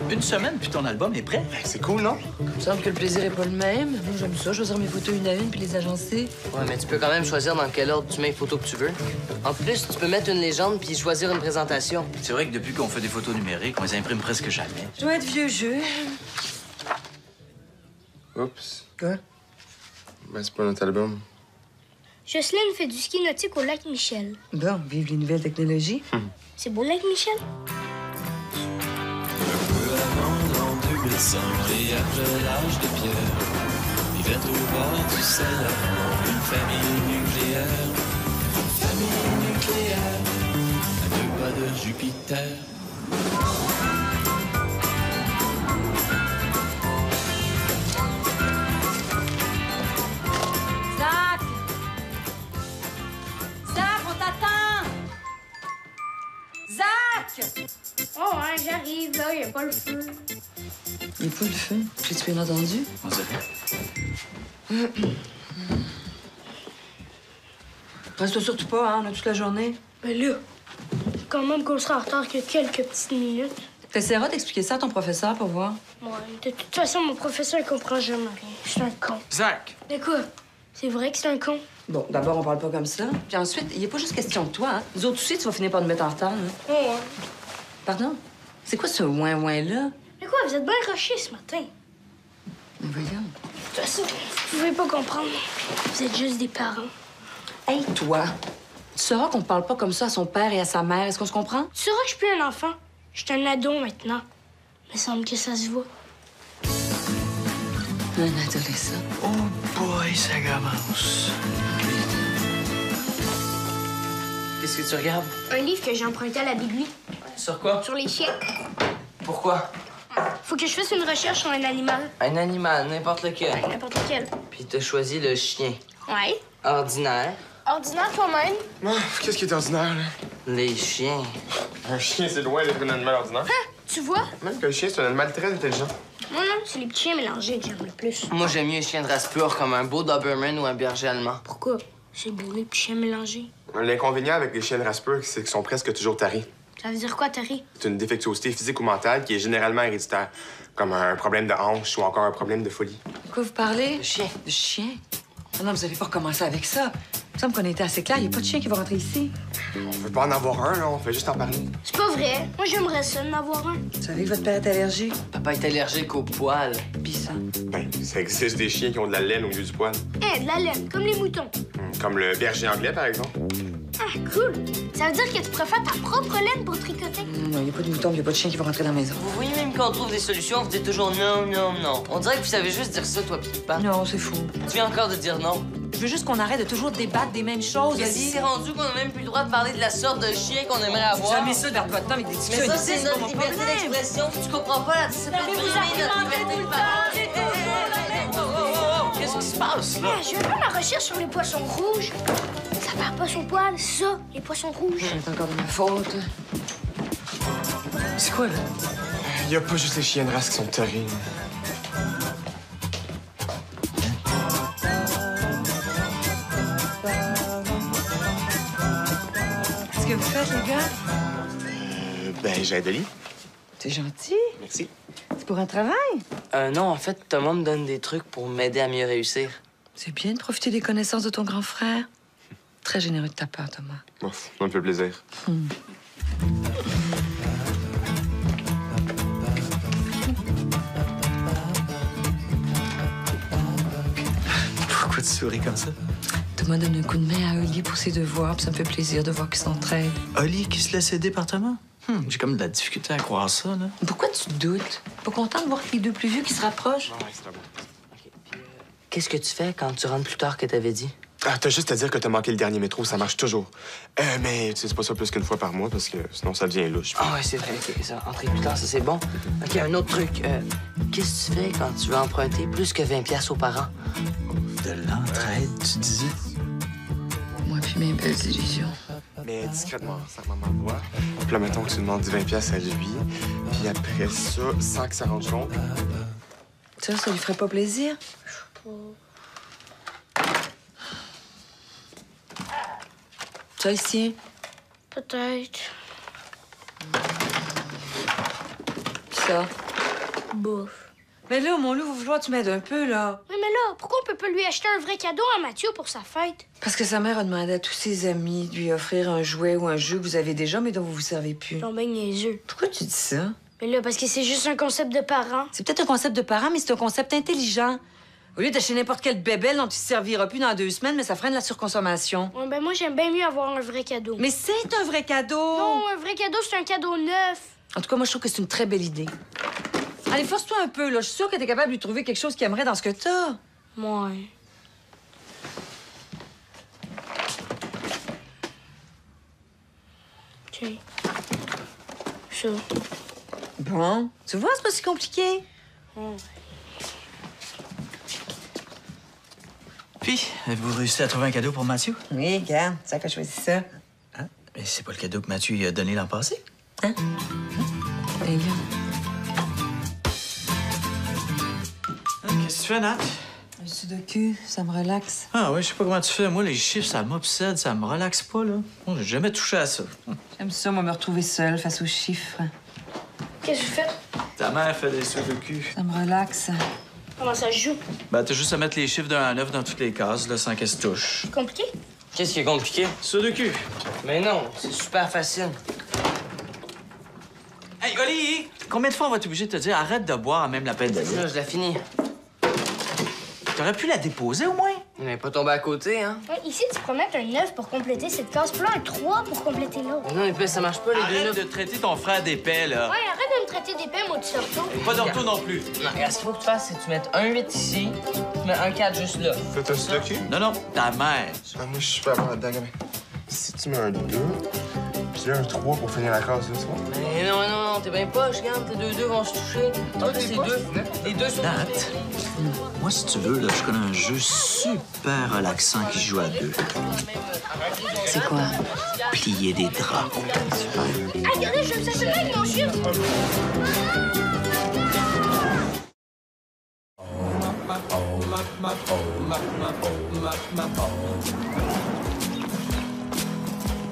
Une semaine, puis ton album est prêt. C'est cool, non? Il me semble que le plaisir est pas le même. Moi, j'aime ça, choisir mes photos une à une puis les agencer. Ouais, mais tu peux quand même choisir dans quel ordre tu mets les photos que tu veux. En plus, tu peux mettre une légende puis choisir une présentation. C'est vrai que depuis qu'on fait des photos numériques, on les imprime presque jamais. Je dois être vieux jeu. Oups. Quoi? Ben, c'est pas notre album. Jocelyne fait du ski nautique au lac Michel. Bon, vive les nouvelles technologies. C'est beau, le lac Michel? Un peu avant l'an 2100 et après l'âge de pierre, vivait au bord du Seine une famille nucléaire. Une famille nucléaire, à 2 pas de Jupiter. Zach, on t'attend! Zach! Oh, hein, j'arrive, là, y a pas le feu. Il n'y a pas le feu. J'ai-tu bien entendu? On dirait. Reste-toi surtout pas, hein? On a toute la journée. Ben là, quand même qu'on sera en retard que quelques petites minutes. T'essaieras d'expliquer ça à ton professeur pour voir. Ouais, de toute façon, mon professeur, il comprend jamais rien. Je suis un con. Zach! Mais quoi? C'est vrai que c'est un con? Bon, d'abord, on parle pas comme ça. Puis ensuite, il n'est pas juste question de toi, hein? Nous autres aussi, tu vas finir par nous mettre en retard, hein? Oh, ouais. Pardon? C'est quoi ce ouin-ouin-là? Mais quoi, vous êtes bien rushés ce matin. Mais voyons. De toute façon, vous pouvez pas comprendre. Vous êtes juste des parents. Hey, toi! Tu sauras qu'on parle pas comme ça à son père et à sa mère. Est-ce qu'on se comprend? Tu sauras que je suis plus un enfant. Je suis un ado maintenant. Il me semble que ça se voit. Un adolescent. Oh boy, ça commence. Qu'est-ce que tu regardes? Un livre que j'ai emprunté à la Bigly. Sur quoi? Sur les chiens. Pourquoi? Faut que je fasse une recherche sur un animal. Un animal, n'importe lequel. N'importe lequel. Puis t'as choisi le chien. Ouais. Ordinaire. Ordinaire toi-même. Ah, qu'est-ce qui est ordinaire, là? Les chiens. Un chien, c'est loin d'être un animal ordinaire. Tu vois? Même que le chien, c'est un animal très intelligent. Moi, non, c'est les petits chiens mélangés que j'aime le plus. Moi, j'aime mieux un chien de race pure comme un beau Doberman ou un berger allemand. Pourquoi? C'est beau, les petits chiens mélangés. L'inconvénient avec les chiens de race pure, c'est qu'ils sont presque toujours taris. Ça veut dire quoi, Tari? C'est une défectuosité physique ou mentale qui est généralement héréditaire, comme un problème de hanche ou encore un problème de folie. De quoi vous parlez? Le chien. De chien? Ah non, vous avez pas recommencé avec ça. Il me semble qu'on était assez clair. Il n'y a pas de chien qui va rentrer ici. On veut pas en avoir un, là, on fait juste en parler. C'est pas vrai. Moi, j'aimerais ça d'en avoir un. Vous savez que votre père est allergique? Papa est allergique aux poils. Pis ça. Ben, ça existe des chiens qui ont de la laine au lieu du poil. Hein, de la laine, comme les moutons. Comme le berger anglais, par exemple. Ah, cool. Ça veut dire que tu préfères ta propre laine pour tricoter? Non, il n'y a pas de mouton, il n'y a pas de chien qui va rentrer dans la maison. Vous voyez même quand on trouve des solutions, vous dites toujours non, non, non. On dirait que vous savez juste dire ça, toi, pis papa. Non, c'est fou. Tu viens encore de dire non. Je veux juste qu'on arrête de toujours débattre des mêmes choses, Qu'est-ce qui s'est rendu qu'on a même plus le droit de parler de la sorte de chien qu'on aimerait avoir? Jamais ça vers votre temps avec des discussions. Mais ça, c'est inutiles, notre mon liberté problème. d'expression. Tu comprends pas la discipline vous privée, notre argumentez liberté tout de le parole. Qu'est-ce qui se passe, là? Ah, je vais faire ma recherche sur les poissons rouges. Ça perd pas son poil, c'est ça, les poissons rouges. C'est encore de ma faute. C'est quoi, là? Il y a pas juste les chiens de race qui sont terribles. Qu'est-ce que vous faites, les gars? Ben, j'aide Oli. C'est gentil. Merci. C'est pour un travail. Non, en fait, Thomas me donne des trucs pour m'aider à mieux réussir. C'est bien de profiter des connaissances de ton grand frère. Très généreux de ta part, Thomas. Ouf, ça me fait plaisir. Pourquoi tu souris comme ça? Thomas donne un coup de main à Oli pour ses devoirs, puis ça me fait plaisir de voir qu'ils s'entraident. Oli qui se laisse aider par Thomas? J'ai comme de la difficulté à croire ça, là. Pourquoi tu doutes? Pas content de voir les deux plus vieux qui se rapprochent? Ouais, c'est bon. Qu'est-ce que tu fais quand tu rentres plus tard que t'avais dit? Ah, t'as juste à dire que t'as manqué le dernier métro, ça marche toujours. Mais tu sais, c'est pas ça plus qu'une fois par mois, parce que sinon ça devient louche. Ah ouais, c'est vrai, OK, ça, rentrer plus tard, ça, c'est bon. OK, un autre truc. Qu'est-ce que tu fais quand tu veux emprunter plus que 20 piastres aux parents? De l'entraide, tu disais? Moi puis mes belles illusions. Mais discrètement, sans que maman le voit. Puis là, mettons que tu demandes 20 piastres à lui. Puis après ça, sans que ça rentre compte. Ça lui ferait pas plaisir? Ça ici? Peut-être. Puis ça? Bouf. Mais là, mon loup, il va falloir que tu m'aides un peu, là. Oui, mais là, pourquoi on peut pas lui acheter un vrai cadeau à Mathieu pour sa fête? Parce que sa mère a demandé à tous ses amis de lui offrir un jouet ou un jeu que vous avez déjà, mais dont vous vous servez plus. Ils sont bien niaiseux. Pourquoi tu dis ça? Mais là, parce que c'est juste un concept de parents. C'est peut-être un concept de parent, mais c'est un concept intelligent. Au lieu d'acheter n'importe quelle bébelle dont tu te serviras plus dans 2 semaines, mais ça freine la surconsommation. Ouais, ben moi, j'aime bien mieux avoir un vrai cadeau. Mais c'est un vrai cadeau! Non, un vrai cadeau, c'est un cadeau neuf. En tout cas, moi, je trouve que c'est une très belle idée. Allez, force-toi un peu, là. Je suis sûre que t'es capable de lui trouver quelque chose qu'il aimerait dans ce que t'as. Ouais. Tiens. Ça. Bon. Tu vois, c'est pas si compliqué. Puis, avez-vous réussi à trouver un cadeau pour Mathieu? Oui, regarde, ça que je choisis ça. Hein? Mais c'est pas le cadeau que Mathieu lui a donné l'an passé. Hein? Et là. Qu'est-ce que tu fais, Nat? Un sudoku, ça me relaxe. Ah oui, je sais pas comment tu fais. Moi, les chiffres, ça m'obsède, ça me relaxe pas, là. Moi, j'ai jamais touché à ça. J'aime ça, moi, me retrouver seule face aux chiffres. Qu'est-ce que vous faites? Ta mère fait des sudoku. Ça me relaxe. Comment ça se joue? Ben, t'as juste à mettre les chiffres de 1 à 9 dans toutes les cases, là, sans qu'elles se touchent. Compliqué? Qu'est-ce qui est compliqué? Sudoku. Mais non, c'est super facile. Hey, Oli! Combien de fois on va t'obliger de te dire arrête de boire à même la peine d'aller? Là, je l'ai fini. T'aurais pu la déposer, au moins? On n'est pas tombé à côté, hein? Ouais, ici, tu pourrais mettre un 9 pour compléter cette case, puis là, un 3 pour compléter l'autre. Mais non, épais, ça marche pas, les deux Arrête neufs. de traiter ton frère d'épais, là. Ouais, arrête de me traiter d'épais, moi, tu sorto. Pas d'ortho non plus. Non, regarde, ce qu'il faut que tu fasses, c'est que tu mettes un 8 ici, tu mets un 4 juste là. Faites un sudoku? Non, non, ta mère. Ah, moi, je suis super bon là-dedans, gamin. Si tu mets un 2, puis là, un 3 pour finir la case, là, tu vois. Mais non, non, non, t'es bien poche, regarde, tes deux vont se toucher. Toi, t'es deux. Les deux sont Nat, moi, si tu veux, là, je connais un jeu super relaxant qui joue à 2. C'est quoi? Plier des draps. Ah, regardez, je me suis acheté avec mon chiffre.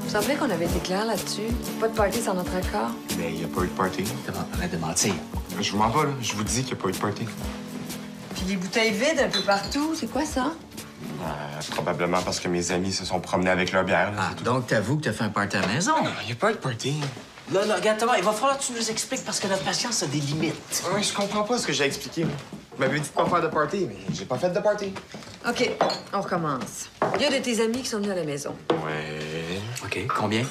Il me semblait qu'on avait été clair là-dessus. Pas de party sans notre accord. Mais il n'y a pas eu de party. Arrête de mentir. Je vous mens pas, là. Je vous dis qu'il n'y a pas eu de party. Puis les bouteilles vides un peu partout, c'est quoi ça? Probablement parce que mes amis se sont promenés avec leur bière, là. Ah, donc t'avoues que t'as fait un party à la maison? Il n'y a pas eu de party. Là, regarde, Thomas, il va falloir que tu nous expliques parce que notre patience a des limites. Ouais, je comprends pas ce que j'ai expliqué. Vous m'avez dit de pas faire de party, mais j'ai pas fait de party. OK, on recommence. Il y a de tes amis qui sont venus à la maison. Ouais. OK, combien?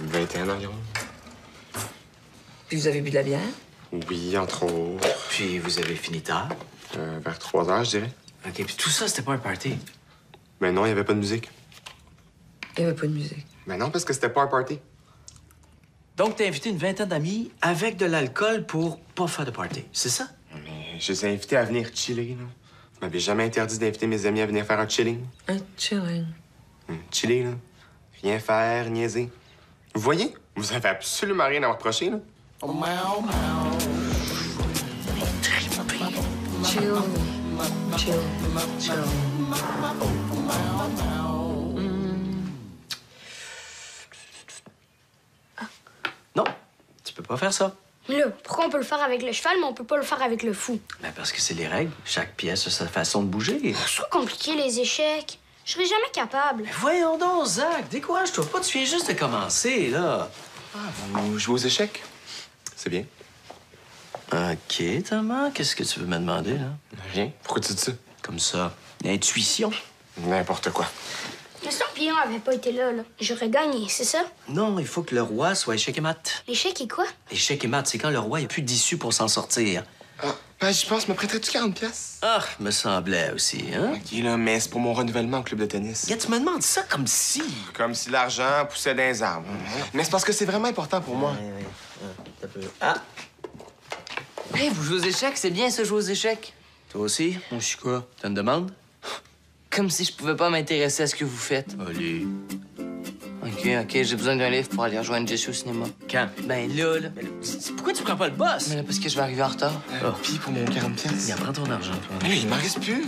21 environ. Puis vous avez bu de la bière? Oui, entre autres. Puis vous avez fini tard? Vers 3 heures, je dirais. OK, puis tout ça, c'était pas un party. Mais non, il n'y avait pas de musique. Il n'y avait pas de musique. Mais non, parce que c'était pas un party. Donc, t'as invité une vingtaine d'amis avec de l'alcool pour pas faire de party, c'est ça? Mais je les ai invités à venir chiller, là. Vous m'avez jamais interdit d'inviter mes amis à venir faire un chilling. Un chilling. Chiller, là. Rien faire, niaiser. Vous voyez? Vous avez absolument rien à me reprocher, là. Chill. Chill. Chill. Non, tu peux pas faire ça. Là, pourquoi on peut le faire avec le cheval, mais on peut pas le faire avec le fou? Ben parce que c'est les règles. Chaque pièce a sa façon de bouger. C'est trop compliqué, les échecs. Je serais jamais capable. Mais voyons donc, Zach, décourage-toi pas. Tu viens juste de commencer, là. Vous jouez aux échecs? C'est bien. OK, Thomas, qu'est-ce que tu veux me demander, là? Rien. Pourquoi tu dis ça? Comme ça. Intuition. N'importe quoi. Mais si Pierre avait pas été là, j'aurais gagné, c'est ça? Non, il faut que le roi soit échec et mat. L'échec est quoi? Échec et mat, c'est quand le roi n'a plus d'issue pour s'en sortir. Ah, ben, je pense, me prêterais-tu 40 pièces? Ah, me semblait aussi, hein? OK, là, mais c'est pour mon renouvellement au club de tennis. Regarde, tu me demandes ça comme si... Comme si l'argent poussait dans les arbres. Mais c'est parce que c'est vraiment important pour moi. Ah, Hey, vous jouez aux échecs, c'est bien ça, jouer aux échecs. toi aussi? Moi, je suis quoi? T'as une demande? Comme si je pouvais pas m'intéresser à ce que vous faites. Allez. OK, j'ai besoin d'un livre pour aller rejoindre Jessie au cinéma. Quand? Ben là. Pourquoi tu prends pas le boss? Mais là, parce que je vais arriver en retard. Puis pour mon 40 pièces. Viens, prends ton argent, toi. Mais il m'en reste plus.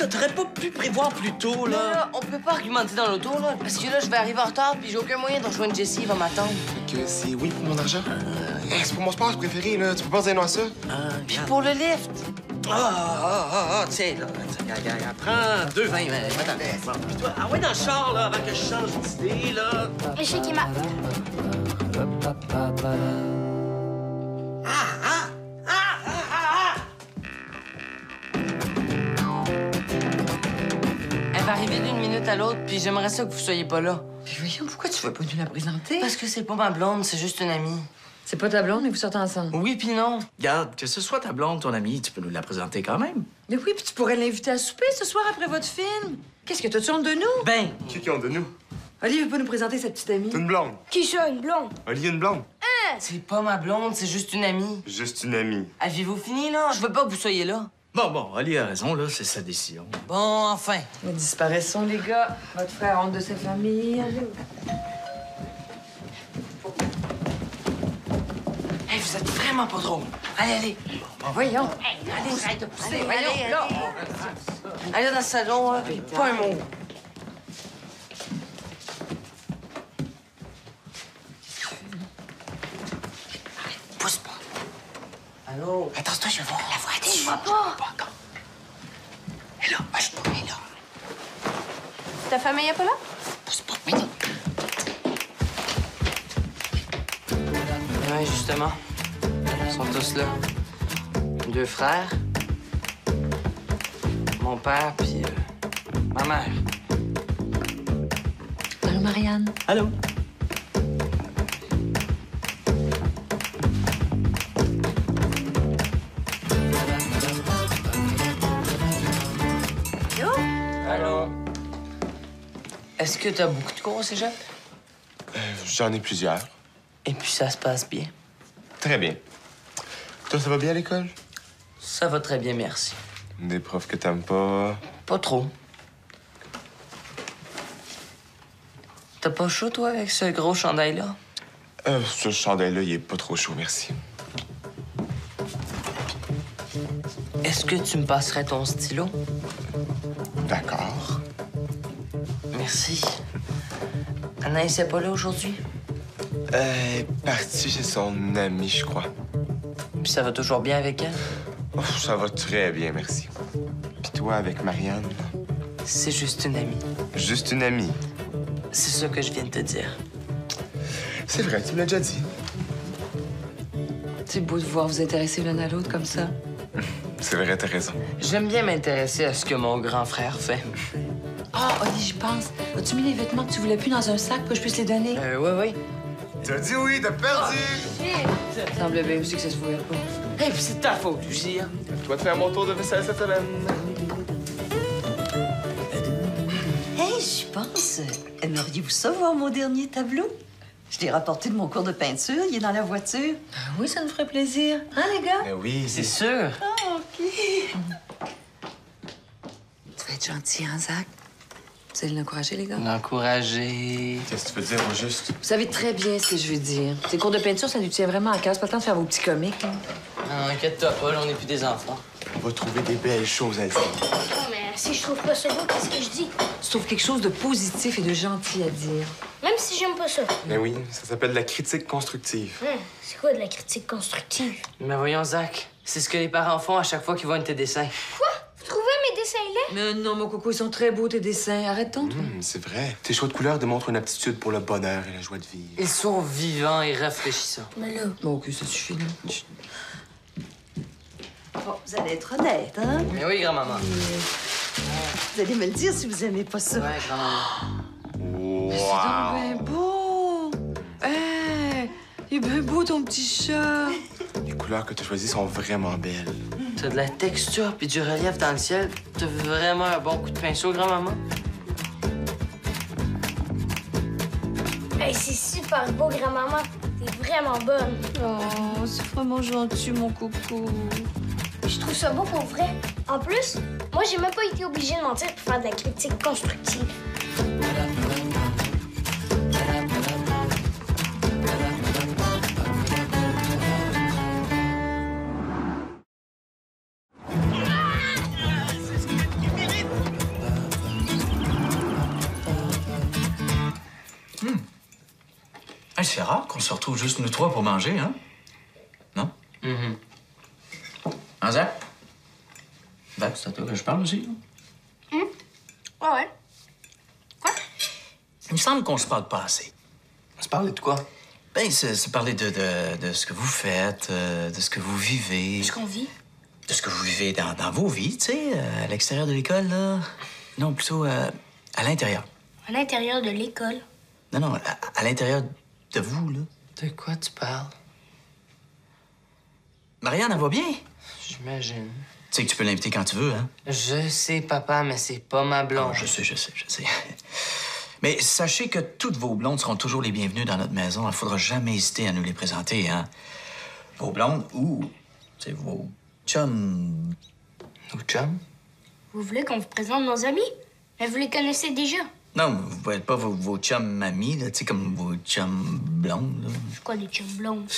t'aurais pas pu prévoir plus tôt, Mais là? là, on peut pas argumenter dans l'auto, là, parce que là, je vais arriver en retard, puis j'ai aucun moyen de rejoindre Jessie, il va m'attendre. Fait que c'est oui pour mon argent? Hey, c'est pour mon sport préféré, là. Tu peux pas dire non à ça? Puis pour le lift. Tiens, là. Prends 2 20, attends. Bon, puis toi, ah ouais, dans le char, là, avant que je change d'idée, là. Échec et mat. Elle va arriver d'une minute à l'autre, puis j'aimerais ça que vous soyez pas là. Puis voyons, pourquoi tu veux pas nous la présenter? Parce que c'est pas ma blonde, c'est juste une amie. C'est pas ta blonde, mais vous sortez ensemble. Oui, puis non. Regarde, que ce soit ta blonde, ton amie, tu peux nous la présenter quand même. Mais oui, puis tu pourrais l'inviter à souper ce soir après votre film. Qu'est-ce que t'as-tu honte de nous? Ben, Qui ont de nous? Olivier veut pas nous présenter sa petite amie. T'es une blonde. Qui ça, une blonde? Oli, une blonde. C'est pas ma blonde, c'est juste une amie. Juste une amie. Avez-vous fini, là? Je veux pas que vous soyez là. bon, Ali a raison, là, c'est sa décision. Bon, enfin. Mais disparaissons, les gars. Votre frère a honte de sa famille. Allez. Hey, vous êtes vraiment pas drôle. Allez, allez. Voyons. Allez, arrête de pousser. Allez, Voyons, allez, là. Allez dans le salon, là, puis pas un mot. Pousse pas. Allô? Attends-toi, je vais voir. La voix, Je vois pas. Elle est là, bouge pas, elle est là. Ta famille est pas là? Pousse pas, voyons. Ouais, justement. Ils sont tous là. 2 frères. Mon père, puis ma mère. Allô, Marianne? Allô? Allô? Est-ce que t'as beaucoup de cours au cégep? J'en ai plusieurs. Et puis ça se passe bien. Très bien. Toi, ça va bien à l'école? Ça va très bien, merci. Des profs que t'aimes pas? Pas trop. T'as pas chaud, toi, avec ce gros chandail-là? Ce chandail-là, il est pas trop chaud, merci. Est-ce que tu me passerais ton stylo? D'accord. Merci. Anaïs est pas là aujourd'hui? Parti chez son ami, je crois. Puis ça va toujours bien avec elle? Oh, ça va très bien, merci. Puis toi, avec Marianne? C'est juste une amie. Juste une amie. C'est ça que je viens de te dire. C'est vrai, tu me l'as déjà dit. C'est beau de voir vous intéresser l'un à l'autre comme ça. C'est vrai, t'as raison. J'aime bien m'intéresser à ce que mon grand frère fait. Ah, Oli, j'y pense. As-tu mis les vêtements que tu voulais plus dans un sac pour que je puisse les donner? Oui. T'as dit oui, t'as perdu! Ça semble bien aussi que ça se voulait pas. Hey, puis c'est de ta faute aussi, hein? Toi de faire mon tour de vaisselle cette semaine. Hey, j'y pense. Aimeriez-vous ça, voir mon dernier tableau? Je l'ai rapporté de mon cours de peinture. Il est dans la voiture. Ah oui, ça nous ferait plaisir. Hein, les gars? Ben oui, C'est sûr. Ah, OK. Tu vas être gentil, hein, Zach? Vous allez l'encourager, les gars? L'encourager. Qu'est-ce que tu veux dire au juste? Vous savez très bien ce que je veux dire. Ces cours de peinture, ça nous tient vraiment à cœur. C'est pas le temps de faire vos petits comiques. Hein. Non, inquiète-toi pas, là, on n'est plus des enfants. On va trouver des belles choses à dire. Non, mais si je trouve pas ça beau, qu'est-ce que je dis? Tu trouves quelque chose de positif et de gentil à dire. Même si j'aime pas ça. Ben oui, ça s'appelle la critique constructive. C'est quoi de la critique constructive? Mais voyons, Zach, c'est ce que les parents font à chaque fois qu'ils voient un de tes dessins. Quoi? Vous trouvez mes dessins laids? Mais non, mon coco, ils sont très beaux, tes dessins. Arrête donc, toi. C'est vrai. Tes choix de couleurs démontrent une aptitude pour le bonheur et la joie de vivre. Ils sont vivants et rafraîchissants. Mais là, Bon, OK, ça suffit, là. Bon, vous allez être honnête, hein? Mais oui, grand-maman. Vous allez me le dire si vous aimez pas ça. Ouais, grand-maman. C'est donc bien beau. Hey, il est bien beau, ton petit chat. Les couleurs que tu as choisies sont vraiment belles. T'as de la texture puis du relief dans le ciel. T'as vraiment un bon coup de pinceau, grand-maman. hey, c'est super beau, grand-maman. T'es vraiment bonne. Oh, c'est vraiment gentil, mon coco. Je trouve ça beau pour vrai. En plus, moi, j'ai même pas été obligée de mentir pour faire de la critique constructive. c'est rare qu'on se retrouve juste nous trois pour manger, hein? Non? Hein, Zach? Zach, c'est à toi que je parle aussi, là? Ouais. Quoi? Il me semble qu'on se parle pas assez. On se parlait de quoi? Ben, c'est parler de ce que vous faites, de ce que vous vivez. Ce qu'on vit. De ce que vous vivez dans vos vies, tu sais, à l'extérieur de l'école, là. Non, plutôt à l'intérieur. À l'intérieur de l'école. Non, à l'intérieur de vous, là. De quoi tu parles? Marianne, elle va bien? J'imagine. Tu sais que tu peux l'inviter quand tu veux, hein? Je sais, papa, mais c'est pas ma blonde. Oh, je sais. Mais sachez que toutes vos blondes seront toujours les bienvenues dans notre maison. Il ne faudra jamais hésiter à nous les présenter, hein? Vos blondes ou, tu sais, vos chums. Nos chums? Vous voulez qu'on vous présente nos amis? Mais vous les connaissez déjà. Non, vous ne pouvez pas vos chums mamies, là, tu sais, comme vos chums blondes, là. C'est quoi des chums blondes?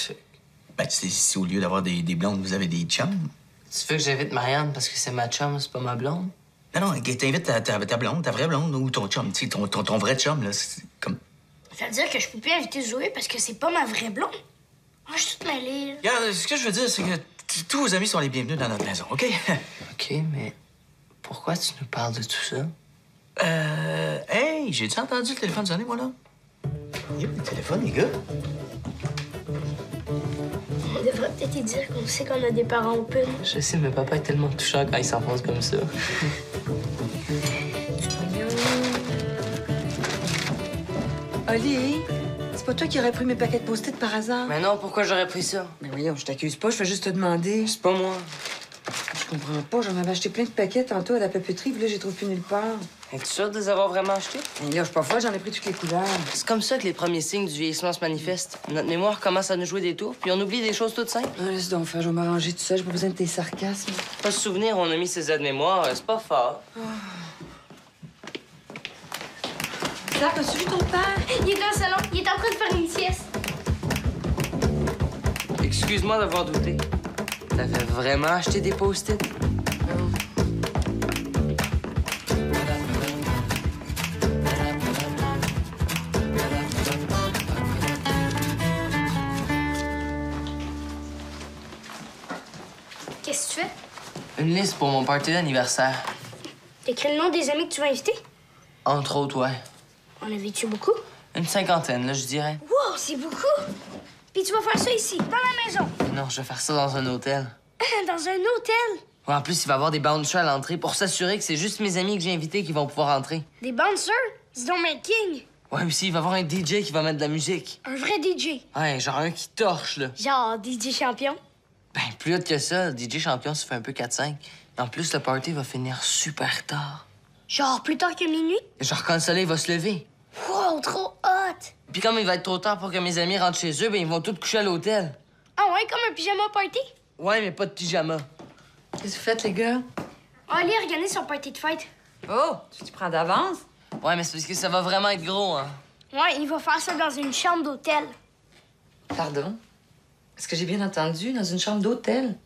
Ben, si au lieu d'avoir des blondes, vous avez des chums. Tu veux que j'invite Marianne parce que c'est ma chum, c'est pas ma blonde? Non, t'invites ta blonde, ta vraie blonde, ou ton chum, tu sais, ton vrai chum, là, c'est comme... Ça veut dire que je peux plus inviter Zoé parce que c'est pas ma vraie blonde? Ah, je suis toute mêlée, là. Regarde, ce que je veux dire, c'est que tous vos amis sont les bienvenus dans notre maison, OK? OK, mais pourquoi tu nous parles de tout ça? Hey, j'ai-tu entendu le téléphone sonner, moi, là? Il y a le téléphone, les gars. On devrait peut-être y dire qu'on sait qu'on a des parents open. Je sais, mais papa est tellement touchant quand il s'enfonce comme ça. Oli, c'est pas toi qui aurais pris mes paquets de post-it par hasard? Mais non, pourquoi j'aurais pris ça? Mais voyons, je t'accuse pas, je fais juste te demander. C'est pas moi. Je comprends pas, j'en avais acheté plein de paquets tantôt à la papeterie, puis là, j'ai trouvé plus nulle part. Es-tu sûr de les avoir vraiment achetés? Et là, je suis pas folle, j'en ai pris toutes les couleurs. C'est comme ça que les premiers signes du vieillissement se manifestent. Notre mémoire commence à nous jouer des tours, puis on oublie des choses toutes simples. Ah, laisse donc faire, je vais m'arranger tout ça, j'ai pas besoin de tes sarcasmes. Pas se souvenir, on a mis ses aides-mémoire, c'est pas fort. Zach, as-tu vu ton père? Il est dans le salon, il est en train de faire une sieste. Excuse-moi d'avoir douté. T'avais vraiment acheté des post-it? Qu'est-ce que tu fais? Une liste pour mon party d'anniversaire. T'écris le nom des amis que tu vas inviter? Entre autres, ouais. En avais-tu beaucoup? Une cinquantaine, là, je dirais. Wow, c'est beaucoup! Puis tu vas faire ça ici, dans la maison. Non, je vais faire ça dans un hôtel. Dans un hôtel? Ouais, en plus, il va y avoir des bouncers à l'entrée pour s'assurer que c'est juste mes amis que j'ai invités qui vont pouvoir entrer. Des bouncers? Dis donc, mais king! Ouais, aussi, il va y avoir un DJ qui va mettre de la musique. Un vrai DJ. Ouais, genre un qui torche, là. Genre DJ champion. Ben, plus haute que ça, DJ champion, ça fait un peu 4-5. En plus, le party va finir super tard. Genre plus tard que minuit? Genre quand le soleil va se lever. Wow, trop hot! Puis comme il va être trop tard pour que mes amis rentrent chez eux, ben ils vont tous coucher à l'hôtel. Ah ouais, comme un pyjama party? Ouais, mais pas de pyjama. Qu'est-ce que vous faites, les gars? Oli a regardé son party de fête. Oh, tu prends d'avance? Ouais, mais c'est parce que ça va vraiment être gros, hein. Ouais, il va faire ça dans une chambre d'hôtel. Pardon? Est-ce que j'ai bien entendu? Dans une chambre d'hôtel?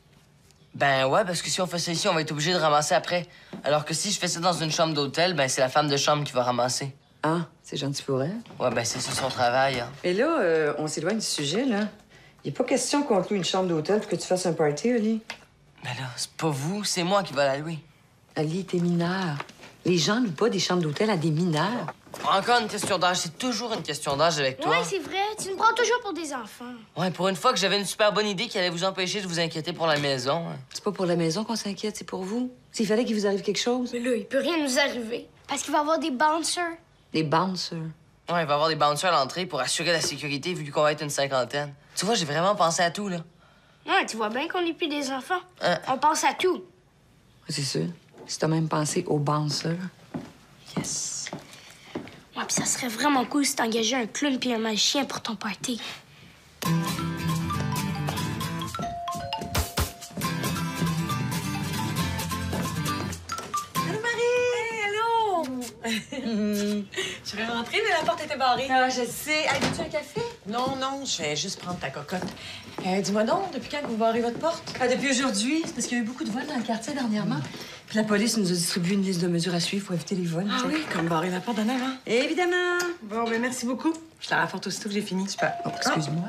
Ben ouais, parce que si on fait ça ici, on va être obligé de ramasser après. Alors que si je fais ça dans une chambre d'hôtel, ben c'est la femme de chambre qui va ramasser. Ah, c'est gentil pour elle. Ouais, ben c'est ça son travail, hein. Mais là, on s'éloigne du sujet, là. Il n'est pas question qu'on te loue une chambre d'hôtel pour que tu fasses un party, Ali. Ben là, c'est pas vous, c'est moi qui va la louer. Ali, t'es mineur. Les gens louent pas des chambres d'hôtel à des mineurs. Encore une question d'âge, c'est toujours une question d'âge avec toi. Ouais, c'est vrai. Tu me prends toujours pour des enfants. Ouais, pour une fois que j'avais une super bonne idée qui allait vous empêcher de vous inquiéter pour la maison. Hein. C'est pas pour la maison qu'on s'inquiète, c'est pour vous. S'il fallait qu'il vous arrive quelque chose. Mais là, il peut rien nous arriver. Parce qu'il va y avoir des bouncers. Des bouncers. Ouais, il va y avoir des bouncers à l'entrée pour assurer la sécurité vu qu'on va être une cinquantaine. Tu vois, j'ai vraiment pensé à tout, là. Ouais, tu vois bien qu'on n'est plus des enfants. Hein? On pense à tout. C'est sûr. Si t'as même pensé aux bouncers. Yes. Ouais, puis ça serait vraiment cool si t'engageais un clown puis un magicien pour ton party. Allô, Marie! Allô! Je vais rentrer, mais la porte était barrée. Ah, je sais. Hey, veux-tu un café? Non, je vais juste prendre ta cocotte. Dis-moi donc, depuis quand vous barrez votre porte? Ah, depuis aujourd'hui. C'est parce qu'il y a eu beaucoup de vols dans le quartier dernièrement. Puis la police nous a distribué une liste de mesures à suivre pour éviter les vols. Ah oui, comme barrer la porte d'en avant. Évidemment. Bon, ben merci beaucoup. Je la rapporte aussitôt que j'ai fini. Super. Oh, excuse-moi.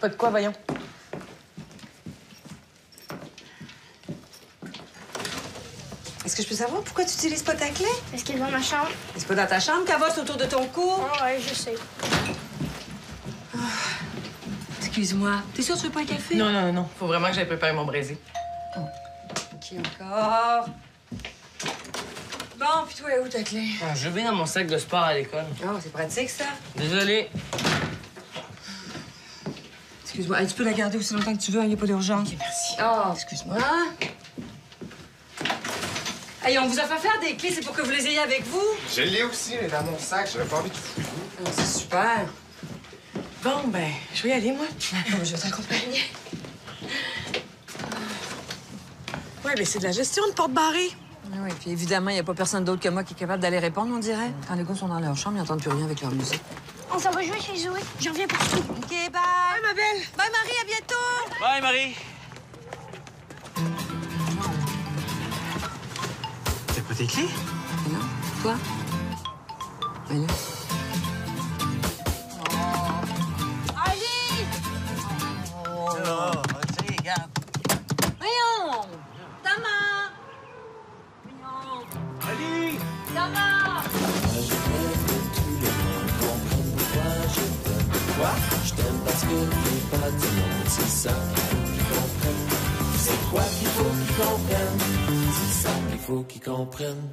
Pas de quoi, voyons. Est-ce que je peux savoir pourquoi tu n'utilises pas ta clé? Parce qu'elle est dans ma chambre. C'est pas dans ta chambre qu'elle va, c'est autour de ton cou. Ah ouais, je sais. Excuse-moi. T'es sûre que tu veux pas un café? Non. Faut vraiment que j'aille préparer mon braisé. OK, encore. Bon, puis toi, où ta clé? Ah, je vais dans mon sac de sport à l'école. Oh, c'est pratique, ça. Désolé. Excuse-moi. Hey, tu peux la garder aussi longtemps que tu veux, il n'y a pas d'urgence. OK, merci. Oh, excuse-moi. Hey, on vous a fait faire des clés, c'est pour que vous les ayez avec vous? Je l'ai aussi, mais dans mon sac. J'avais pas envie de fouiller. Oh, c'est super. Bon, ben, je vais y aller, moi. Je vais t'accompagner. Ouais, ben c'est de la gestion de porte barrée. Oui, puis évidemment, il n'y a pas personne d'autre que moi qui est capable d'aller répondre, on dirait. Quand les gars sont dans leur chambre, ils n'entendent plus rien avec leur musique. On s'en va jouer chez Zoé. Je reviens pour tout. OK, bye. Bye, ma belle. Bye, Marie, à bientôt. Bye, Marie. T'as pas tes clés? Non, toi? Allez. Allez! Oh, tu sais, regarde. Voyons! Thomas! Voyons! Ali! Thomas! Je t'aime parce que t'es pas du monde, c'est ça qu'il faut qu'ils comprennent. C'est quoi qu'il faut qu'ils comprennent? C'est ça qu'il faut qu'ils comprennent.